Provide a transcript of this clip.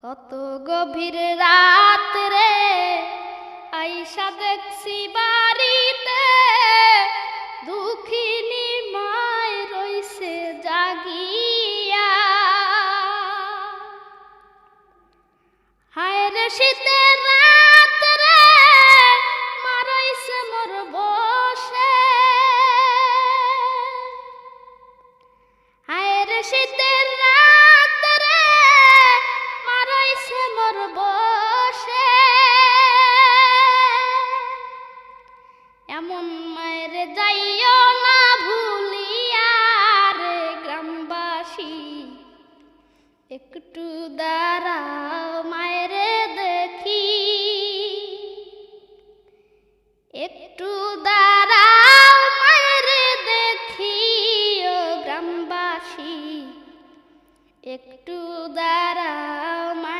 কত গভীর রাত রে আইসা দেখছি বাড়িতে দুঃখিনী মায় রইছে জাগিয়া। হায় রে শীতের রাত রে মারাইছে মোর বসে। হায় রে শীতের রাত রে মারাইছে মোর বসে। এমন মায়ের যাইও না ভুলিয়া রে গ্রামবাসী, একটু দাঁড়াও মায়ের দেখি। একটু দাঁড়াও মায়ের দেখি ও গ্রামবাসী, একটু দাঁড়াও।